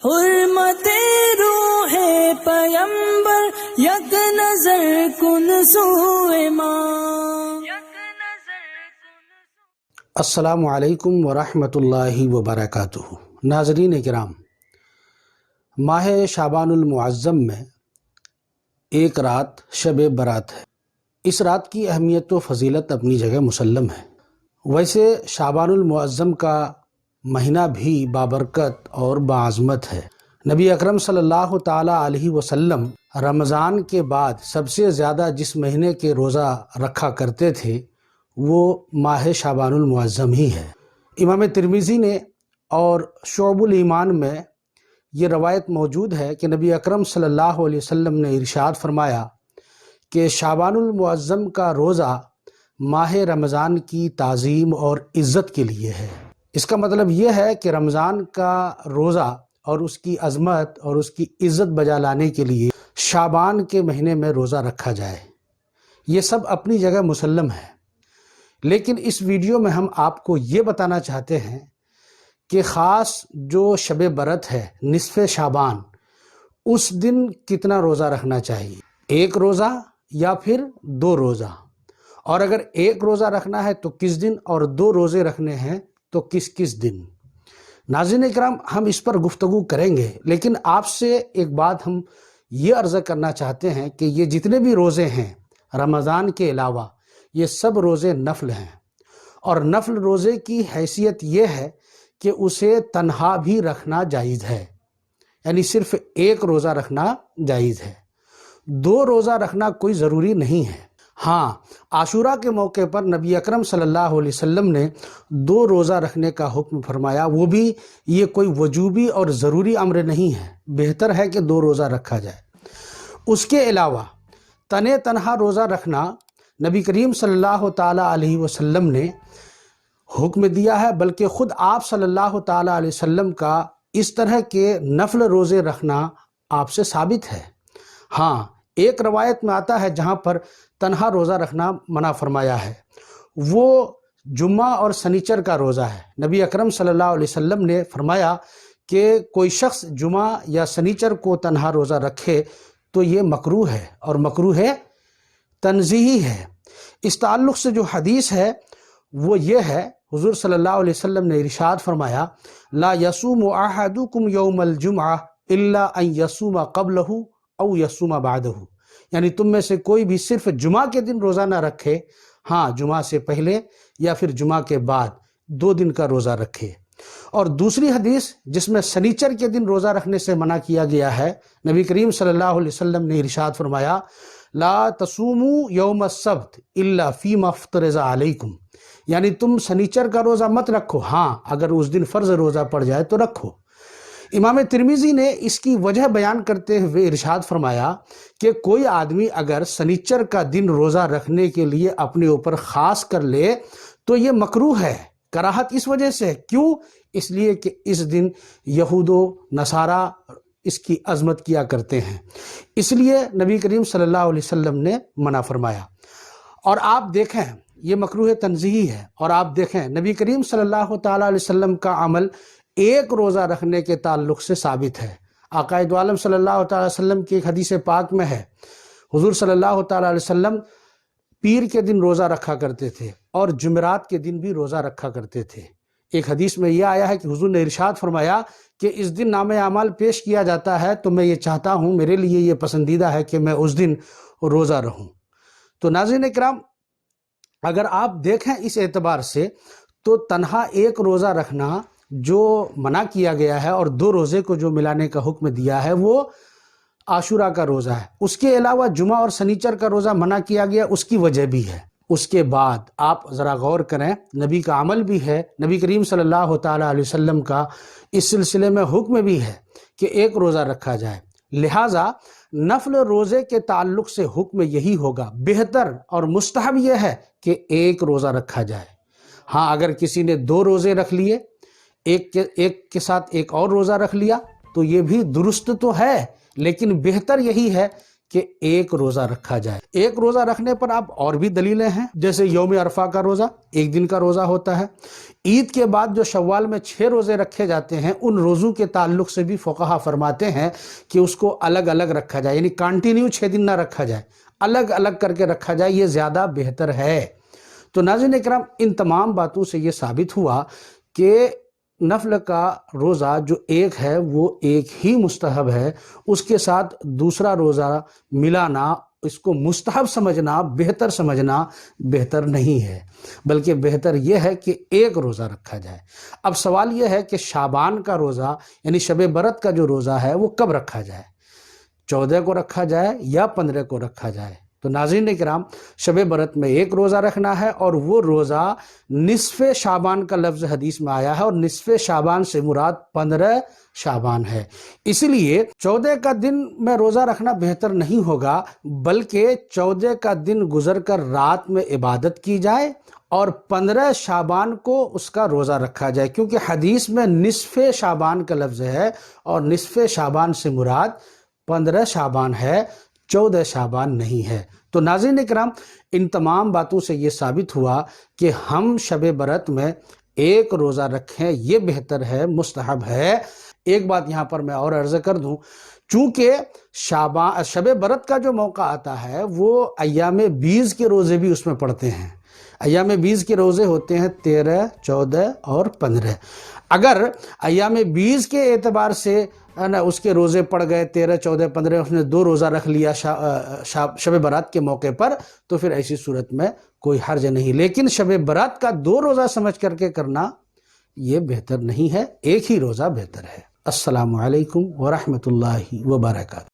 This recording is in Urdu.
حرمت روح پیمبر یک نظر کن سوئے ماں. السلام علیکم ورحمۃ اللہ وبرکاتہ. ناظرین کرام، ماہ شعبان المعظم میں ایک رات شب برات ہے. اس رات کی اہمیت و فضیلت اپنی جگہ مسلم ہے. ویسے شعبان المعظم کا مہینہ بھی بابرکت اور باعظمت ہے. نبی اکرم صلی اللہ تعالی علیہ وسلم رمضان کے بعد سب سے زیادہ جس مہینے کے روزہ رکھا کرتے تھے وہ ماہ شعبان المعظم ہی ہے. امام ترمذی نے اور شعب الایمان میں یہ روایت موجود ہے کہ نبی اکرم صلی اللہ علیہ وسلم نے ارشاد فرمایا کہ شعبان المعظم کا روزہ ماہ رمضان کی تعظیم اور عزت کے لیے ہے. اس کا مطلب یہ ہے کہ رمضان کا روزہ اور اس کی عظمت اور اس کی عزت بجا لانے کے لیے شعبان کے مہینے میں روزہ رکھا جائے. یہ سب اپنی جگہ مسلم ہے، لیکن اس ویڈیو میں ہم آپ کو یہ بتانا چاہتے ہیں کہ خاص جو شب برات ہے نصف شعبان، اس دن کتنا روزہ رکھنا چاہیے. ایک روزہ یا پھر 2 روزہ، اور اگر ایک روزہ رکھنا ہے تو کس دن، اور 2 روزے رکھنے ہیں تو کس دن. ناظرین اکرام، ہم اس پر گفتگو کریں گے، لیکن آپ سے ایک بات ہم یہ عرض کرنا چاہتے ہیں کہ یہ جتنے بھی روزے ہیں رمضان کے علاوہ، یہ سب روزے نفل ہیں. اور نفل روزے کی حیثیت یہ ہے کہ اسے تنہا بھی رکھنا جائز ہے، یعنی صرف ایک روزہ رکھنا جائز ہے. 2 روزہ رکھنا کوئی ضروری نہیں ہے. ہاں، عاشورہ کے موقع پر نبی اکرم صلی اللہ علیہ وسلم نے 2 روزہ رکھنے کا حکم فرمایا. وہ بھی یہ کوئی وجوبی اور ضروری امر نہیں ہے، بہتر ہے کہ 2 روزہ رکھا جائے. اس کے علاوہ تنہا روزہ رکھنا نبی کریم صلی اللہ تعالی علیہ وسلم نے حکم دیا ہے، بلکہ خود آپ صلی اللہ تعالی علیہ وسلم کا اس طرح کے نفل روزے رکھنا آپ سے ثابت ہے. ہاں، ایک روایت میں آتا ہے جہاں پر تنہا روزہ رکھنا منع فرمایا ہے، وہ جمعہ اور سنیچر کا روزہ ہے. نبی اکرم صلی اللہ علیہ وسلم نے فرمایا کہ کوئی شخص جمعہ یا سنیچر کو تنہا روزہ رکھے تو یہ مکروہ ہے، اور مکروہ تنزیہی ہے. اس تعلق سے جو حدیث ہے وہ یہ ہے، حضور صلی اللہ علیہ وسلم نے ارشاد فرمایا لا یصوم احدکم یوم الجمعہ الا ان یصوم قبلہ او یصوم بعدہ، یعنی تم میں سے کوئی بھی صرف جمعہ کے دن روزہ نہ رکھے، ہاں جمعہ سے پہلے یا پھر جمعہ کے بعد 2 دن کا روزہ رکھے. اور دوسری حدیث جس میں سنیچر کے دن روزہ رکھنے سے منع کیا گیا ہے، نبی کریم صلی اللہ علیہ وسلم نے ارشاد فرمایا لا تصوموا یوم السبت الا فیما افترض علیکم، یعنی تم سنیچر کا روزہ مت رکھو، ہاں اگر اس دن فرض روزہ پڑ جائے تو رکھو. امام ترمذی نے اس کی وجہ بیان کرتے ہوئے ارشاد فرمایا کہ کوئی آدمی اگر سنیچر کا دن روزہ رکھنے کے لیے اپنے اوپر خاص کر لے تو یہ مکروہ ہے. کراہت اس وجہ سے، کیوں؟ اس لیے کہ اس دن یہود و نصارہ اس کی عظمت کیا کرتے ہیں، اس لیے نبی کریم صلی اللہ علیہ وسلم نے منع فرمایا. اور آپ دیکھیں یہ مکروہ تنزیہی ہے، اور آپ دیکھیں نبی کریم صلی اللہ تعالی علیہ وسلم کا عمل ایک روزہ رکھنے کے تعلق سے ثابت ہے. آقا دو عالم صلی اللہ تعالی علیہ وسلم کی ایک حدیث پاک میں ہے، حضور صلی اللہ تعالی علیہ وسلم پیر کے دن روزہ رکھا کرتے تھے اور جمعرات کے دن بھی روزہ رکھا کرتے تھے. ایک حدیث میں یہ آیا ہے کہ حضور نے ارشاد فرمایا کہ اس دن نام اعمال پیش کیا جاتا ہے تو میں یہ چاہتا ہوں، میرے لیے یہ پسندیدہ ہے کہ میں اس دن روزہ رہوں. تو ناظرین اکرام، اگر آپ دیکھیں اس اعتبار سے تو تنہا ایک روزہ رکھنا جو منع کیا گیا ہے اور 2 روزے کو جو ملانے کا حکم دیا ہے وہ عاشورہ کا روزہ ہے. اس کے علاوہ جمعہ اور سنیچر کا روزہ منع کیا گیا، اس کی وجہ بھی ہے. اس کے بعد آپ ذرا غور کریں، نبی کا عمل بھی ہے، نبی کریم صلی اللہ تعالی علیہ وسلم کا اس سلسلے میں حکم بھی ہے کہ ایک روزہ رکھا جائے. لہٰذا نفل روزے کے تعلق سے حکم یہی ہوگا، بہتر اور مستحب یہ ہے کہ ایک روزہ رکھا جائے. ہاں اگر کسی نے 2 روزے رکھ لیے، ایک کے ساتھ ایک اور روزہ رکھ لیا تو یہ بھی درست تو ہے، لیکن بہتر یہی ہے کہ ایک روزہ رکھا جائے۔ ایک روزہ رکھنے پر اب اور بھی دلیلیں ہیں، جیسے یوم عرفہ کا روزہ ایک دن کا روزہ ہوتا ہے۔ عید کے بعد جو شوال میں 6 روزے رکھے جاتے ہیں، ان روزوں کے تعلق سے بھی فقہا فرماتے ہیں کہ اس کو الگ الگ رکھا جائے، یعنی کانٹینیو 6 دن نہ رکھا جائے، الگ الگ کر کے رکھا جائے، یہ زیادہ بہتر ہے۔ تو ناظرین اکرام، ان تمام باتوں سے یہ ثابت ہوا کہ نفل کا روزہ جو ایک ہے وہ ایک ہی مستحب ہے، اس کے ساتھ دوسرا روزہ ملانا، اس کو مستحب سمجھنا، بہتر سمجھنا بہتر نہیں ہے، بلکہ بہتر یہ ہے کہ ایک روزہ رکھا جائے۔ اب سوال یہ ہے کہ شعبان کا روزہ یعنی شب برات کا جو روزہ ہے وہ کب رکھا جائے؟ 14 کو رکھا جائے یا 15 کو رکھا جائے؟ تو ناظرین کرام، شب برات میں ایک روزہ رکھنا ہے، اور وہ روزہ نصف شعبان کا لفظ حدیث میں آیا ہے، اور نصف شعبان سے مراد 15 شعبان ہے۔ اس لیے 14 کا دن میں روزہ رکھنا بہتر نہیں ہوگا، بلکہ 14 کا دن گزر کر رات میں عبادت کی جائے اور 15 شعبان کو اس کا روزہ رکھا جائے، کیونکہ حدیث میں نصف شعبان کا لفظ ہے، اور نصف شعبان سے مراد 15 شعبان ہے، 14 شعبان نہیں ہے۔ تو ناظرین اکرام، ان تمام باتوں سے یہ ثابت ہوا کہ ہم شب برات میں ایک روزہ رکھیں، یہ بہتر ہے، مستحب ہے۔ ایک بات یہاں پر میں اور عرض کر دوں، چونکہ شب برات کا جو موقع آتا ہے وہ ایام بیز کے روزے بھی اس میں پڑتے ہیں۔ ایام بیز کے روزے ہوتے ہیں 13، 14 اور 15۔ اگر ایام بیز کے اعتبار سے اس کے روزے پڑ گئے 13، 14، 15، اس نے 2 روزہ رکھ لیا شب برات کے موقع پر، تو پھر ایسی صورت میں کوئی حرج نہیں، لیکن شب برات کا 2 روزہ سمجھ کر کے کرنا یہ بہتر نہیں ہے، ایک ہی روزہ بہتر ہے۔ السلام علیکم ورحمۃ اللہ وبرکاتہ۔